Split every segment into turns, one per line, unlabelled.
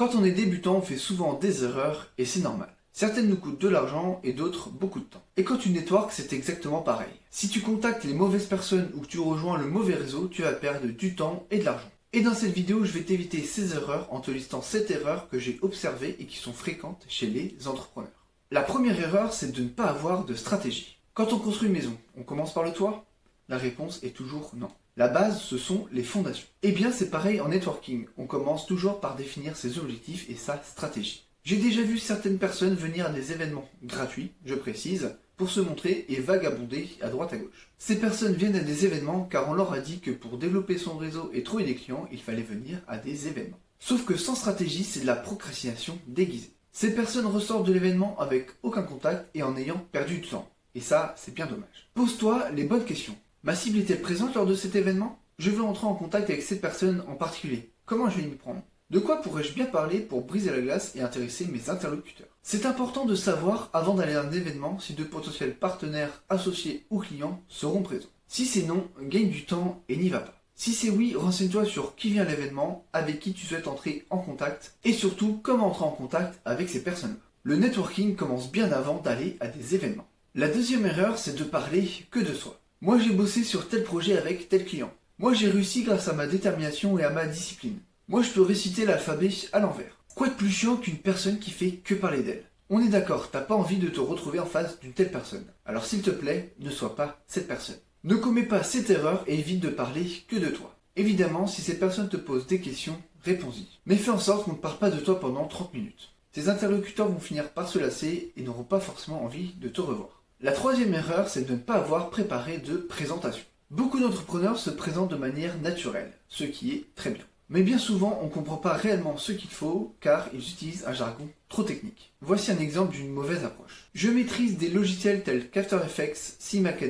Quand on est débutant, on fait souvent des erreurs et c'est normal. Certaines nous coûtent de l'argent et d'autres beaucoup de temps. Et quand tu networks, c'est exactement pareil. Si tu contactes les mauvaises personnes ou que tu rejoins le mauvais réseau, tu vas perdre du temps et de l'argent. Et dans cette vidéo, je vais t'éviter ces erreurs en te listant 7 erreurs que j'ai observées et qui sont fréquentes chez les entrepreneurs. La première erreur, c'est de ne pas avoir de stratégie. Quand on construit une maison, on commence par le toit? La réponse est toujours non. La base, ce sont les fondations. Eh bien, c'est pareil en networking. On commence toujours par définir ses objectifs et sa stratégie. J'ai déjà vu certaines personnes venir à des événements gratuits, je précise, pour se montrer et vagabonder à droite à gauche. Ces personnes viennent à des événements car on leur a dit que pour développer son réseau et trouver des clients, il fallait venir à des événements. Sauf que sans stratégie, c'est de la procrastination déguisée. Ces personnes ressortent de l'événement avec aucun contact et en ayant perdu du temps. Et ça, c'est bien dommage. Pose-toi les bonnes questions. Ma cible est-elle présente lors de cet événement? Je veux entrer en contact avec cette personne en particulier. Comment je vais m'y prendre? De quoi pourrais-je bien parler pour briser la glace et intéresser mes interlocuteurs? C'est important de savoir, avant d'aller à un événement, si de potentiels partenaires, associés ou clients seront présents. Si c'est non, gagne du temps et n'y va pas. Si c'est oui, renseigne-toi sur qui vient à l'événement, avec qui tu souhaites entrer en contact, et surtout comment entrer en contact avec ces personnes-là. Le networking commence bien avant d'aller à des événements. La deuxième erreur, c'est de parler que de soi. Moi j'ai bossé sur tel projet avec tel client. Moi j'ai réussi grâce à ma détermination et à ma discipline. Moi je peux réciter l'alphabet à l'envers. Quoi de plus chiant qu'une personne qui fait que parler d'elle? On est d'accord, t'as pas envie de te retrouver en face d'une telle personne. Alors s'il te plaît, ne sois pas cette personne. Ne commets pas cette erreur et évite de parler que de toi. Évidemment, si cette personne te pose des questions, réponds-y. Mais fais en sorte qu'on ne parle pas de toi pendant 30 minutes. Tes interlocuteurs vont finir par se lasser et n'auront pas forcément envie de te revoir. La troisième erreur, c'est de ne pas avoir préparé de présentation. Beaucoup d'entrepreneurs se présentent de manière naturelle, ce qui est très bien. Mais bien souvent, on ne comprend pas réellement ce qu'il faut car ils utilisent un jargon trop technique. Voici un exemple d'une mauvaise approche. Je maîtrise des logiciels tels qu'After Effects, CMake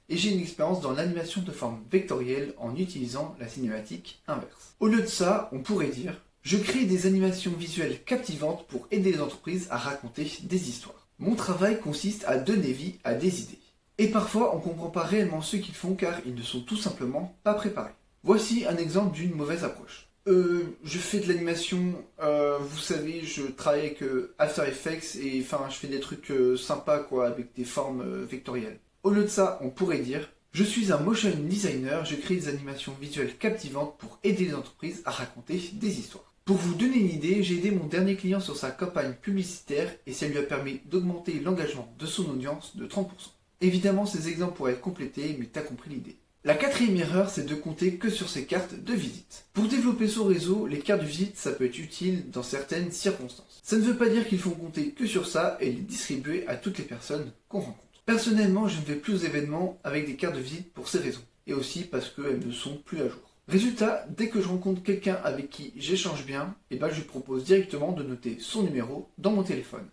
et j'ai une expérience dans l'animation de forme vectorielle en utilisant la cinématique inverse. Au lieu de ça, on pourrait dire « Je crée des animations visuelles captivantes pour aider les entreprises à raconter des histoires. Mon travail consiste à donner vie à des idées. » Et parfois, on ne comprend pas réellement ce qu'ils font car ils ne sont tout simplement pas préparés. Voici un exemple d'une mauvaise approche. Je fais de l'animation, vous savez, je travaille avec After Effects et enfin, je fais des trucs sympas quoi, avec des formes vectorielles. Au lieu de ça, on pourrait dire « Je suis un motion designer, je crée des animations visuelles captivantes pour aider les entreprises à raconter des histoires. » Pour vous donner une idée, j'ai aidé mon dernier client sur sa campagne publicitaire et ça lui a permis d'augmenter l'engagement de son audience de 30%. Évidemment, ces exemples pourraient être complétés, mais t'as compris l'idée. La quatrième erreur, c'est de compter que sur ses cartes de visite. Pour développer son réseau, les cartes de visite, ça peut être utile dans certaines circonstances. Ça ne veut pas dire qu'il faut compter que sur ça et les distribuer à toutes les personnes qu'on rencontre. Personnellement, je ne vais plus aux événements avec des cartes de visite pour ces raisons, et aussi parce qu'elles ne sont plus à jour. Résultat, dès que je rencontre quelqu'un avec qui j'échange bien, je lui propose directement de noter son numéro dans mon téléphone,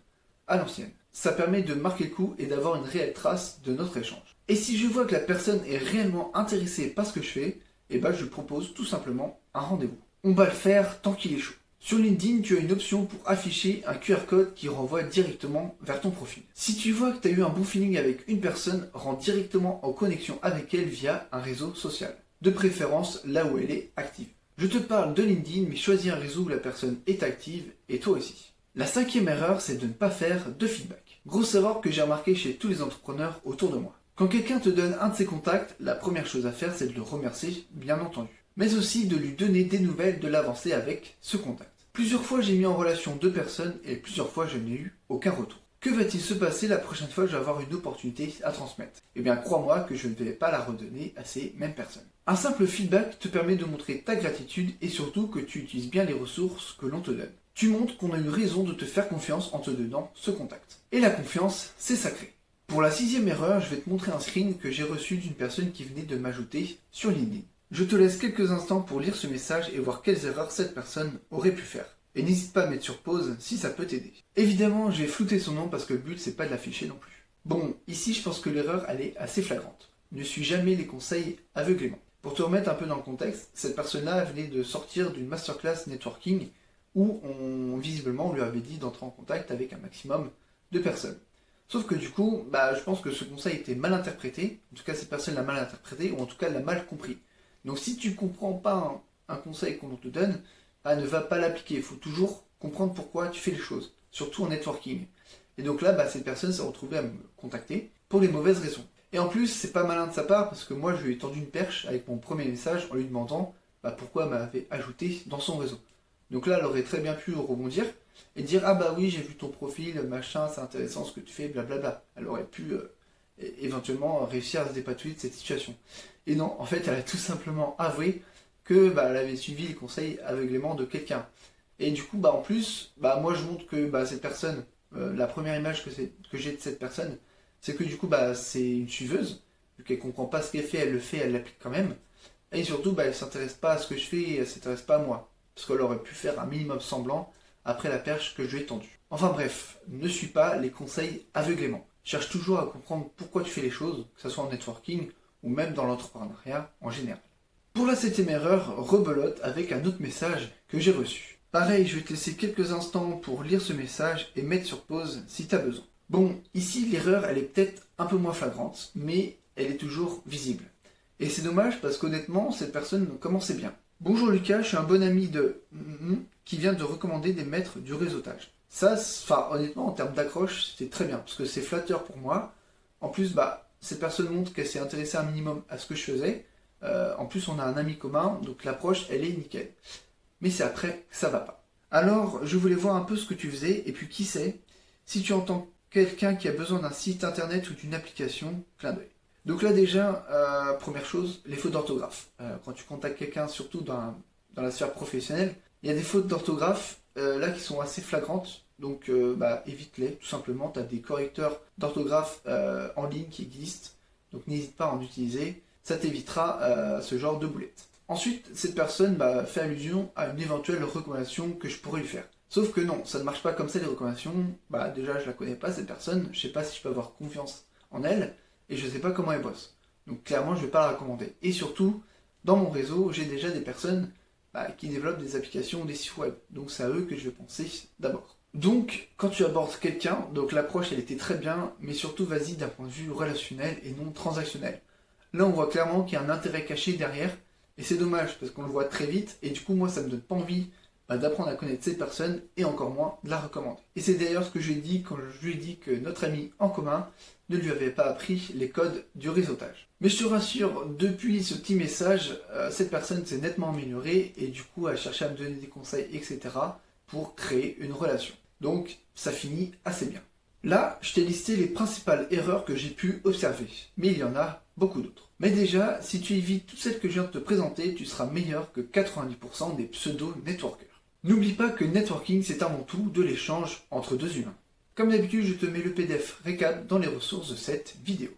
à l'ancienne. Ça permet de marquer le coup et d'avoir une réelle trace de notre échange. Et si je vois que la personne est réellement intéressée par ce que je fais, je lui propose tout simplement un rendez-vous. On va le faire tant qu'il est chaud. Sur LinkedIn, tu as une option pour afficher un QR code qui renvoie directement vers ton profil. Si tu vois que tu as eu un bon feeling avec une personne, rentre directement en connexion avec elle via un réseau social. De préférence là où elle est active. Je te parle de LinkedIn, mais choisis un réseau où la personne est active et toi aussi. La cinquième erreur, c'est de ne pas faire de feedback. Grosse erreur que j'ai remarqué chez tous les entrepreneurs autour de moi. Quand quelqu'un te donne un de ses contacts, la première chose à faire, c'est de le remercier, bien entendu. Mais aussi de lui donner des nouvelles de l'avancée avec ce contact. Plusieurs fois, j'ai mis en relation deux personnes et plusieurs fois, je n'ai eu aucun retour. Que va-t-il se passer la prochaine fois que je vais avoir une opportunité à transmettre? Eh bien, crois-moi que je ne vais pas la redonner à ces mêmes personnes. Un simple feedback te permet de montrer ta gratitude et surtout que tu utilises bien les ressources que l'on te donne. Tu montres qu'on a eu raison de te faire confiance en te donnant ce contact. Et la confiance, c'est sacré. Pour la sixième erreur, je vais te montrer un screen que j'ai reçu d'une personne qui venait de m'ajouter sur LinkedIn. Je te laisse quelques instants pour lire ce message et voir quelles erreurs cette personne aurait pu faire. Et n'hésite pas à mettre sur pause si ça peut t'aider. Évidemment, j'ai flouté son nom parce que le but c'est pas de l'afficher non plus. Bon, ici je pense que l'erreur elle est assez flagrante. Ne suis jamais les conseils aveuglément. Pour te remettre un peu dans le contexte, cette personne-là venait de sortir d'une masterclass networking où visiblement on lui avait dit d'entrer en contact avec un maximum de personnes. Sauf que du coup, je pense que ce conseil était mal interprété, en tout cas cette personne l'a mal interprété, ou en tout cas l'a mal compris. Donc si tu comprends pas un conseil qu'on te donne, ne va pas l'appliquer, il faut toujours comprendre pourquoi tu fais les choses, surtout en networking. Et donc là, cette personne s'est retrouvée à me contacter pour les mauvaises raisons. Et en plus, c'est pas malin de sa part parce que moi, je lui ai tendu une perche avec mon premier message en lui demandant pourquoi elle m'avait ajouté dans son réseau. Donc là, elle aurait très bien pu rebondir et dire ah bah oui, j'ai vu ton profil, machin, c'est intéressant ce que tu fais, blablabla. Elle aurait pu éventuellement réussir à se dépatouiller de cette situation. Et non, en fait, elle a tout simplement avoué que elle avait suivi les conseils aveuglément de quelqu'un. Et du coup, en plus, moi je montre que cette personne, la première image que j'ai de cette personne, c'est que du coup, c'est une suiveuse, vu qu'elle comprend pas ce qu'elle fait, elle l'applique quand même. Et surtout, elle s'intéresse pas à ce que je fais et elle s'intéresse pas à moi. Parce qu'elle aurait pu faire un minimum semblant après la perche que je lui ai tendue. Enfin bref, ne suis pas les conseils aveuglément. Cherche toujours à comprendre pourquoi tu fais les choses, que ce soit en networking ou même dans l'entrepreneuriat en général. Pour la 7ème erreur, rebelote avec un autre message que j'ai reçu. Pareil, je vais te laisser quelques instants pour lire ce message et mettre sur pause si tu as besoin. Bon, ici l'erreur elle est peut-être un peu moins flagrante, mais elle est toujours visible. Et c'est dommage parce qu'honnêtement, cette personne commençait bien. Bonjour Lucas, je suis un bon ami de qui vient de recommander des maîtres du réseautage. Ça, honnêtement, en termes d'accroche, c'était très bien, parce que c'est flatteur pour moi. En plus, cette personne montre qu'elle s'est intéressée un minimum à ce que je faisais. En plus, on a un ami commun, donc l'approche, elle est nickel. Mais c'est après que ça va pas. Alors, je voulais voir un peu ce que tu faisais, et puis qui sait, si tu entends quelqu'un qui a besoin d'un site internet ou d'une application, clin d'œil. Donc là déjà, première chose, les fautes d'orthographe. Quand tu contactes quelqu'un, surtout dans la sphère professionnelle, il y a des fautes d'orthographe là qui sont assez flagrantes. Donc évite-les, tout simplement. Tu as des correcteurs d'orthographe en ligne qui existent. Donc n'hésite pas à en utiliser. Ça t'évitera ce genre de boulettes. Ensuite, cette personne fait allusion à une éventuelle recommandation que je pourrais lui faire. Sauf que non, ça ne marche pas comme ça les recommandations. Déjà, je la connais pas cette personne. Je sais pas si je peux avoir confiance en elle. Et je ne sais pas comment elle bosse. Donc clairement, je ne vais pas la recommander. Et surtout, dans mon réseau, j'ai déjà des personnes qui développent des applications ou des sites web. Donc c'est à eux que je vais penser d'abord. Donc, quand tu abordes quelqu'un, donc l'approche elle était très bien, mais surtout vas-y d'un point de vue relationnel et non transactionnel. Là, on voit clairement qu'il y a un intérêt caché derrière, et c'est dommage parce qu'on le voit très vite, et du coup, moi, ça me donne pas envie d'apprendre à connaître cette personne et encore moins de la recommander. Et c'est d'ailleurs ce que je lui ai dit quand je lui ai dit que notre ami en commun ne lui avait pas appris les codes du réseautage. Mais je te rassure, depuis ce petit message, cette personne s'est nettement améliorée et du coup a cherché à me donner des conseils, etc. pour créer une relation. Donc ça finit assez bien. Là, je t'ai listé les principales erreurs que j'ai pu observer, mais il y en a beaucoup d'autres. Mais déjà, si tu évites toutes celles que je viens de te présenter, tu seras meilleur que 90% des pseudo-networkers. N'oublie pas que networking, c'est avant tout de l'échange entre deux humains. Comme d'habitude, je te mets le PDF récap dans les ressources de cette vidéo.